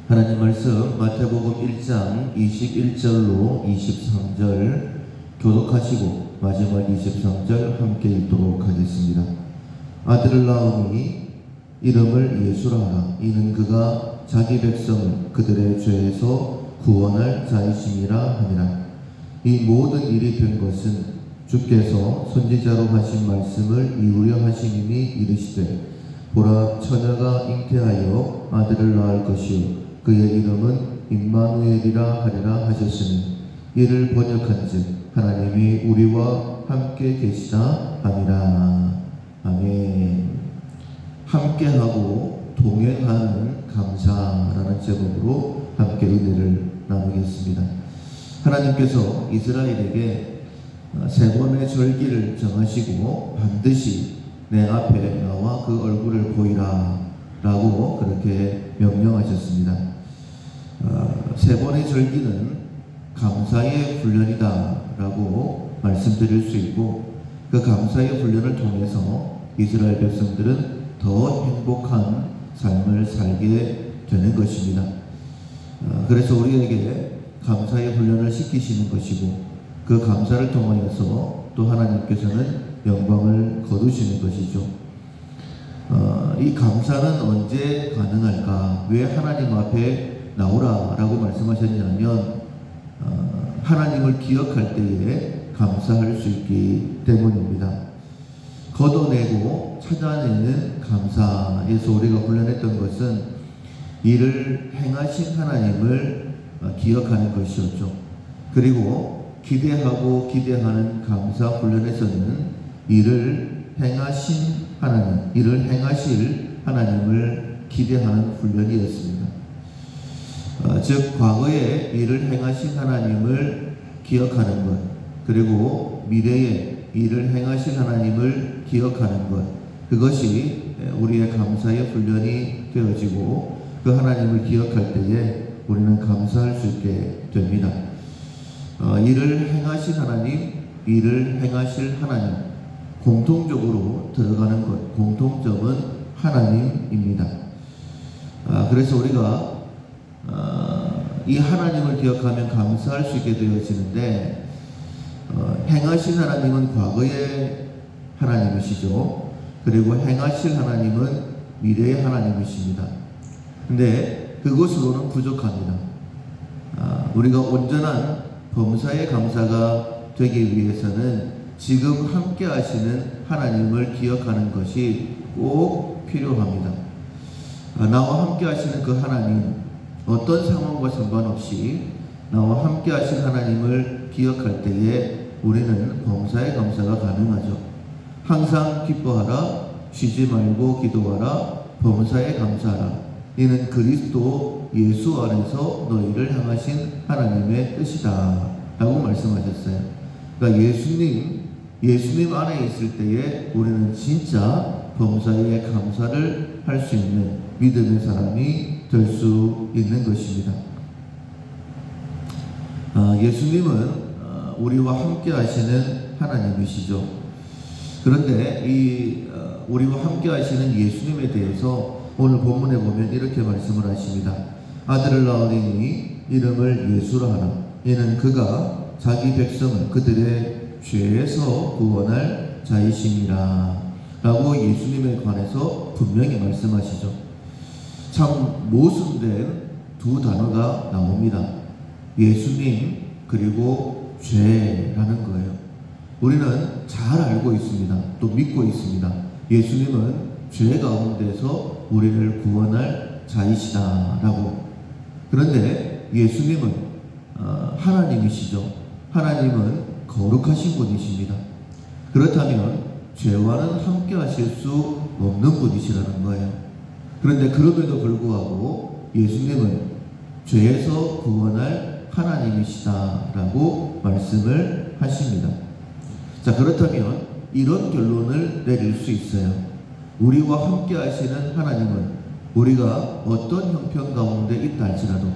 하나님 말씀 마태복음 1장 21절로 23절 교독하시고 마지막 23절 함께 읽도록 하겠습니다. 아들을 낳으니 이름을 예수라 하라. 이는 그가 자기 백성을 그들의 죄에서 구원할 자이심이라 하니라. 이 모든 일이 된 것은 주께서 선지자로 하신 말씀을 이루려 하시님이 이르시되 보라, 처녀가 잉태하여 아들을 낳을 것이요 그의 이름은 임마누엘이라 하리라 하셨으니 이를 번역한즉 하나님이 우리와 함께 계시다 함이라. 아멘. 함께하고 동행하는 감사라는 제목으로 함께 은혜를 나누겠습니다. 하나님께서 이스라엘에게 세 번의 절기를 정하시고 반드시 내 앞에 나와 그 얼굴을 보이라 라고 그렇게 명령하셨습니다. 세 번의 절기는 감사의 훈련이다 라고 말씀드릴 수 있고, 그 감사의 훈련을 통해서 이스라엘 백성들은 더 행복한 삶을 살게 되는 것입니다. 그래서 우리에게 감사의 훈련을 시키시는 것이고, 그 감사를 통하여서 또 하나님께서는 영광을 거두시는 것이죠. 이 감사는 언제 가능할까? 왜 하나님 앞에 나오라 라고 말씀하셨냐면 하나님을 기억할 때에 감사할 수 있기 때문입니다. 걷어내고 찾아내는 감사에서 우리가 훈련했던 것은 이를 행하신 하나님을 기억하는 것이었죠. 그리고 기대하고 기대하는 감사 훈련에서는 이를 행하신 하나님, 이를 행하실 하나님을 기대하는 훈련이었습니다. 즉 과거에 이를 행하신 하나님을 기억하는 것, 그리고 미래에 이를 행하실 하나님을 기억하는 것, 그것이 우리의 감사의 훈련이 되어지고 그 하나님을 기억할 때에 우리는 감사할 수 있게 됩니다. 이를 행하신 하나님, 이를 행하실 하나님, 공통적으로 들어가는 것, 공통점은 하나님입니다. 그래서 우리가 이 하나님을 기억하면 감사할 수 있게 되어지는데, 행하신 하나님은 과거의 하나님이시죠. 그리고 행하실 하나님은 미래의 하나님이십니다. 근데 그것으로는 부족합니다. 우리가 온전한 범사의 감사가 되기 위해서는 지금 함께 하시는 하나님을 기억하는 것이 꼭 필요합니다. 나와 함께 하시는 그 하나님, 어떤 상황과 상관없이 나와 함께 하신 하나님을 기억할 때에 우리는 범사의 감사가 가능하죠. 항상 기뻐하라, 쉬지 말고 기도하라, 범사에 감사하라. 이는 그리스도 예수 안에서 너희를 향하신 하나님의 뜻이다 라고 말씀하셨어요. 그러니까 예수님 안에 있을 때에 우리는 진짜 범사에 감사를 할 수 있는 믿음의 사람이 될 수 있는 것입니다. 예수님은 우리와 함께 하시는 하나님이시죠. 그런데 이 우리와 함께 하시는 예수님에 대해서 오늘 본문에 보면 이렇게 말씀을 하십니다. 아들을 낳으니 이름을 예수라 하라. 이는 그가 자기 백성을 그들의 죄에서 구원할 자이심이라 라고 예수님에 관해서 분명히 말씀하시죠. 참 모순된 두 단어가 나옵니다. 예수님 그리고 죄라는 거예요. 우리는 잘 알고 있습니다. 또 믿고 있습니다. 예수님은 죄 가운데서 우리를 구원할 자이시다 라고. 그런데 예수님은 하나님이시죠. 하나님은 거룩하신 분이십니다. 그렇다면 죄와는 함께 하실 수 없는 분이시라는 거예요. 그런데 그럼에도 불구하고 예수님은 죄에서 구원할 하나님이시다 라고 말씀을 하십니다. 자, 그렇다면 이런 결론을 내릴 수 있어요. 우리와 함께 하시는 하나님은 우리가 어떤 형편 가운데 있다 할지라도,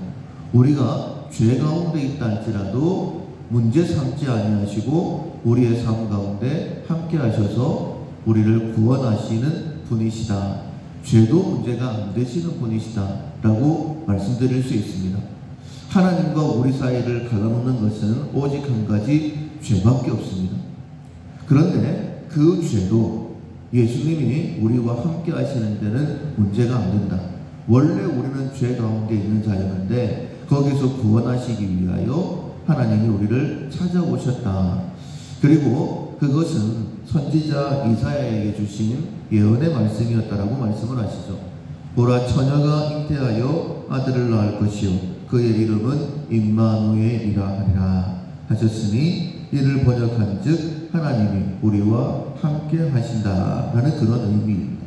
우리가 죄 가운데 있다 할지라도 문제 삼지 아니하시고 우리의 삶 가운데 함께 하셔서 우리를 구원하시는 분이시다. 죄도 문제가 안 되시는 분이시다라고 말씀드릴 수 있습니다. 하나님과 우리 사이를 갈라놓는 것은 오직 한 가지 죄밖에 없습니다. 그런데 그 죄도 예수님이 우리와 함께 하시는 데는 문제가 안 된다. 원래 우리는 죄 가운데 있는 자였는데 거기서 구원하시기 위하여 하나님이 우리를 찾아오셨다. 그리고 그것은 선지자 이사야에게 주신 예언의 말씀이었다라고 말씀을 하시죠. 보라, 처녀가 잉태하여 아들을 낳을 것이요 그의 이름은 임마누엘이라 하리라 하셨으니 이를 번역한즉 하나님이 우리와 함께 하신다라는 그런 의미입니다.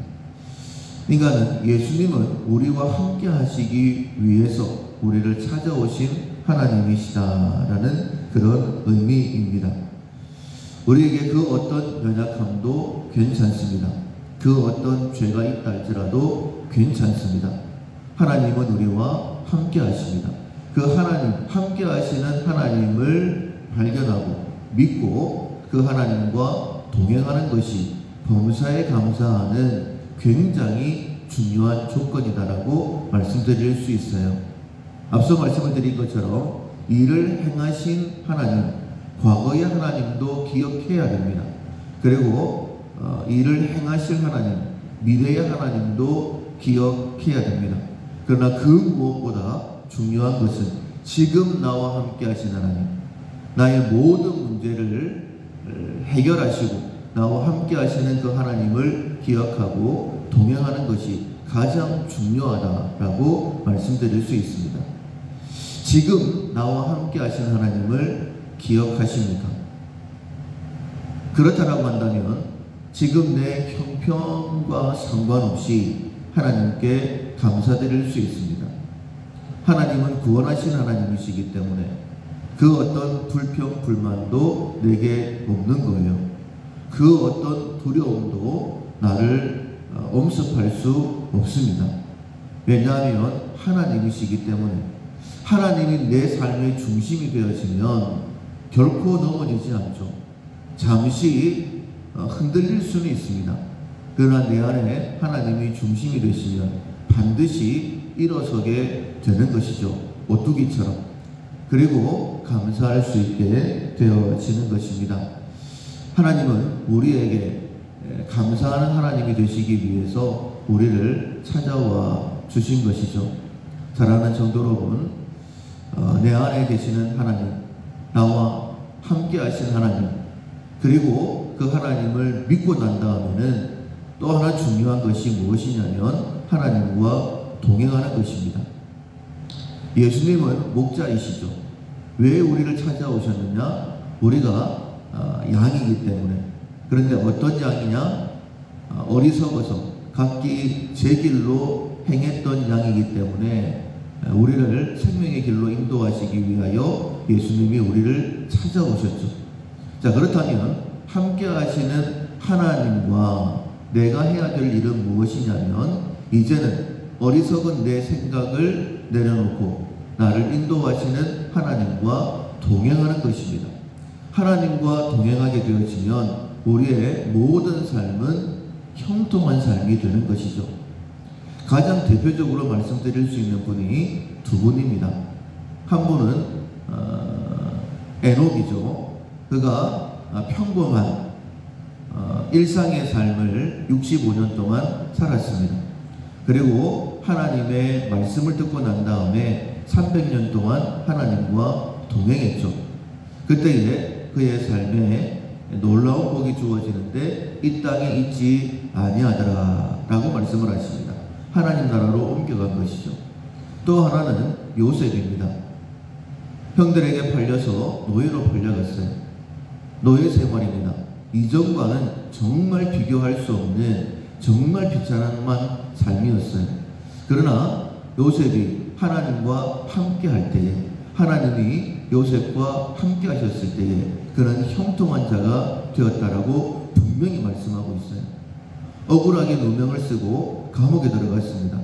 그러니까 예수님은 우리와 함께 하시기 위해서 우리를 찾아오신 하나님이시다라는 그런 의미입니다. 우리에게 그 어떤 연약함도 괜찮습니다. 그 어떤 죄가 있다 할지라도 괜찮습니다. 하나님은 우리와 함께 하십니다. 그 하나님, 함께 하시는 하나님을 발견하고 믿고 그 하나님과 동행하는 것이 범사에 감사하는 굉장히 중요한 조건이다라고 말씀드릴 수 있어요. 앞서 말씀을 드린 것처럼 이를 행하신 하나님, 과거의 하나님도 기억해야 됩니다. 그리고 이를 행하실 하나님, 미래의 하나님도 기억해야 됩니다. 그러나 그 무엇보다 중요한 것은 지금 나와 함께 하신 하나님, 나의 모든 문제를 해결하시고 나와 함께 하시는 그 하나님을 기억하고 동행하는 것이 가장 중요하다라고 말씀드릴 수 있습니다. 지금 나와 함께 하신 하나님을 기억하십니까? 그렇다라고 한다면 지금 내 형편과 상관없이 하나님께 감사드릴 수 있습니다. 하나님은 구원하신 하나님이시기 때문에 그 어떤 불평, 불만도 내게 없는 거예요. 그 어떤 두려움도 나를 엄습할 수 없습니다. 왜냐하면 하나님이시기 때문에 하나님이 내 삶의 중심이 되어지면 결코 넘어지지 않죠. 잠시 흔들릴 수는 있습니다. 그러나 내 안에 하나님이 중심이 되시면 반드시 일어서게 되는 것이죠. 오뚜기처럼. 그리고 감사할 수 있게 되어지는 것입니다. 하나님은 우리에게 감사하는 하나님이 되시기 위해서 우리를 찾아와 주신 것이죠. 사랑하는 성도 여러분, 내 안에 계시는 하나님, 나와 함께 하신 하나님, 그리고 그 하나님을 믿고 난 다음에는 또 하나 중요한 것이 무엇이냐면 하나님과 동행하는 것입니다. 예수님은 목자이시죠. 왜 우리를 찾아오셨느냐? 우리가 양이기 때문에. 그런데 어떤 양이냐? 어리석어서 각기 제 길로 행했던 양이기 때문에 우리를 생명의 길로 인도하시기 위하여 예수님이 우리를 찾아오셨죠. 자, 그렇다면 함께 하시는 하나님과 내가 해야 될 일은 무엇이냐면 이제는 어리석은 내 생각을 내려놓고 나를 인도하시는 하나님과 동행하는 것입니다. 하나님과 동행하게 되어지면 우리의 모든 삶은 형통한 삶이 되는 것이죠. 가장 대표적으로 말씀드릴 수 있는 분이 두 분입니다. 한 분은 에녹이죠. 그가 평범한 일상의 삶을 65년 동안 살았습니다. 그리고 하나님의 말씀을 듣고 난 다음에 300년 동안 하나님과 동행했죠. 그때에 그의 삶에 놀라운 복이 주어지는데 이 땅에 있지 아니하더라 라고 말씀을 하십니다. 하나님 나라로 옮겨간 것이죠. 또 하나는 요셉입니다. 형들에게 팔려서 노예로 팔려갔어요. 노예 생활입니다. 이전과는 정말 비교할 수 없는 정말 비참한 삶이었어요. 그러나 요셉이 하나님과 함께 할 때에, 하나님이 요셉과 함께 하셨을 때에 그는 형통한 자가 되었다라고 분명히 말씀하고 있어요. 억울하게 누명을 쓰고 감옥에 들어갔습니다.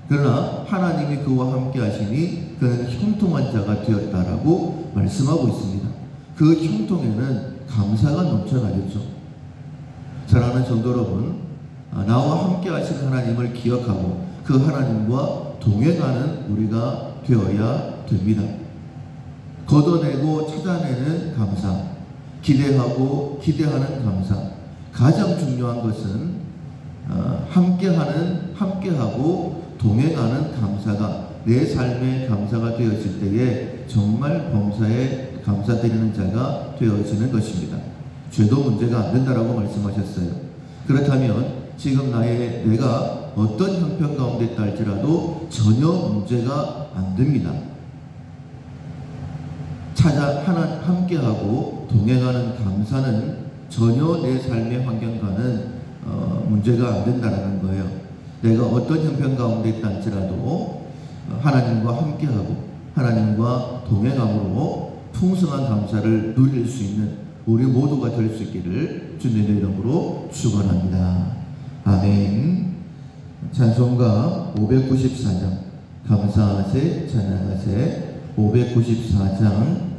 그러나 하나님이 그와 함께 하시니 그는 형통한 자가 되었다라고 말씀하고 있습니다. 그 형통에는 감사가 넘쳐나겠죠. 사랑하는 성도 여러분, 나와 함께 하신 하나님을 기억하고 그 하나님과 동행하는 우리가 되어야 됩니다. 걷어내고 찾아내는 감사, 기대하고 기대하는 감사. 가장 중요한 것은 함께하고 동행하는 감사가 내 삶의 감사가 되어질 때에 정말 범사에 감사드리는 자가 되어지는 것입니다. 죄도 문제가 안 된다라고 말씀하셨어요. 그렇다면 지금 내가 어떤 형편 가운데 있다 할지라도 전혀 문제가 안 됩니다. 함께하고 동행하는 감사는 전혀 내 삶의 환경과는 문제가 안 된다라는 거예요. 내가 어떤 형편 가운데 있다 할지라도 하나님과 함께하고 하나님과 동행함으로 풍성한 감사를 누릴 수 있는 우리 모두가 될 수 있기를 주님의 이름으로 축원합니다. 아멘. 찬송가 594장 감사하세 찬양하세 594장